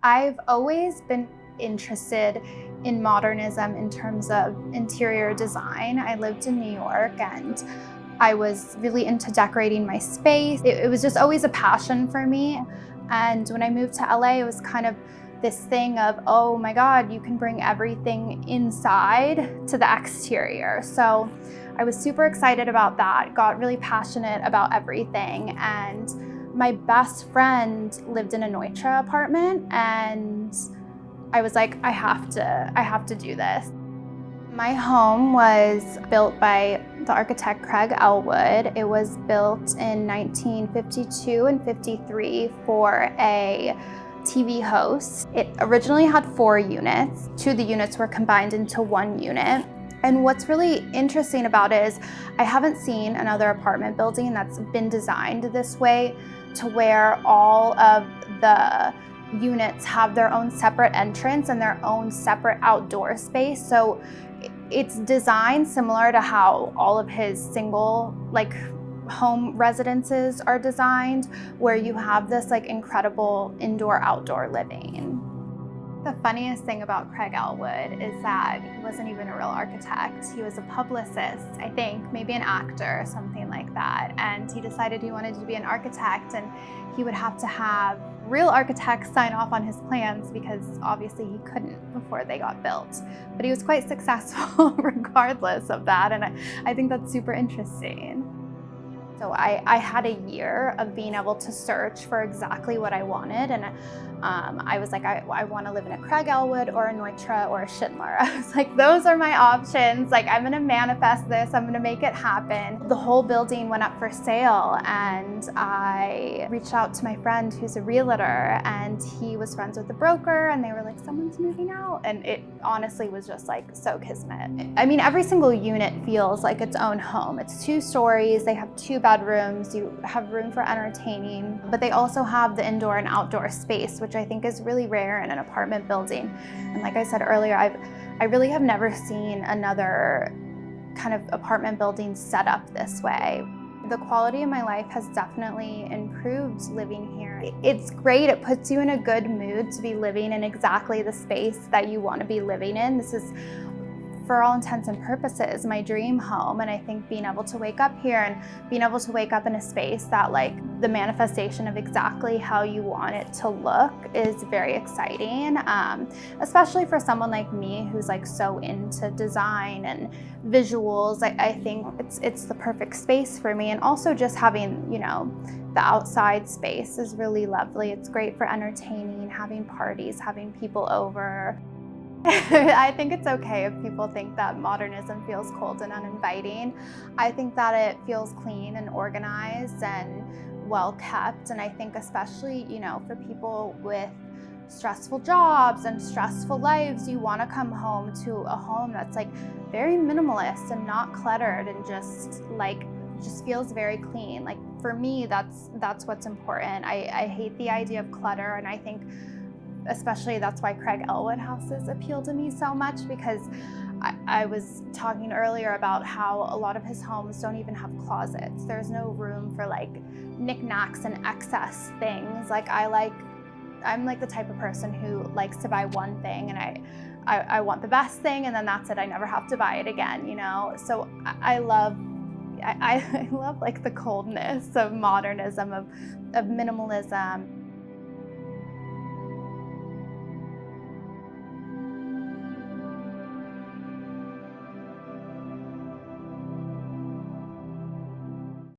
I've always been interested in modernism in terms of interior design. I lived in New York and I was really into decorating my space. It was just always a passion for me. And when I moved to LA, it was kind of this thing of, oh my God, you can bring everything inside to the exterior. So I was super excited about that, got really passionate about everything. And my best friend lived in a Neutra apartment, and I was like, I have to do this. My home was built by the architect Craig Ellwood. It was built in 1952 and 53 for a TV host. It originally had 4 units. 2 of the units were combined into 1 unit. And what's really interesting about it is I haven't seen another apartment building that's been designed this way, to where all of the units have their own separate entrance and their own separate outdoor space. So it's designed similar to how all of his single home residences are designed, where you have this incredible indoor-outdoor living. The funniest thing about Craig Ellwood is that he wasn't even a real architect. He was a publicist, I think, maybe an actor, something like that. And he decided he wanted to be an architect, and he would have to have real architects sign off on his plans because obviously he couldn't before they got built. But he was quite successful regardless of that, and I think that's super interesting. So I had a year of being able to search for exactly what I wanted, and I was like, I want to live in a Craig Ellwood or a Neutra or a Schindler. I was like, those are my options. I'm going to manifest this. I'm going to make it happen. The whole building went up for sale, and I reached out to my friend who's a realtor, and he was friends with the broker, and they were like, someone's moving out. And it honestly was just so kismet. I mean, every single unit feels like its own home. It's 2 stories. They have 2 bedrooms. You have room for entertaining, but they also have the indoor and outdoor space, which I think is really rare in an apartment building. And like I said earlier, I really have never seen another kind of apartment building set up this way. The quality of my life has definitely improved living here. It's great. It puts you in a good mood to be living in exactly the space that you want to be living in. This is, for all intents and purposes, my dream home. And I think being able to wake up here and being able to wake up in a space that the manifestation of exactly how you want it to look is very exciting, especially for someone like me who's so into design and visuals. I think it's the perfect space for me. And also just having, the outside space is really lovely. It's great for entertaining, having parties, having people over. I think it's okay if people think that modernism feels cold and uninviting. I think that it feels clean and organized and well kept. And I think especially, for people with stressful jobs and stressful lives, you want to come home to a home that's very minimalist and not cluttered and just feels very clean. For me, that's what's important. I hate the idea of clutter, and I think especially that's why Craig Ellwood houses appeal to me so much, because I was talking earlier about how a lot of his homes don't even have closets. There's no room for knickknacks and excess things. I'm the type of person who likes to buy one thing, and I want the best thing, and then that's it. I never have to buy it again, So I love the coldness of modernism, of minimalism.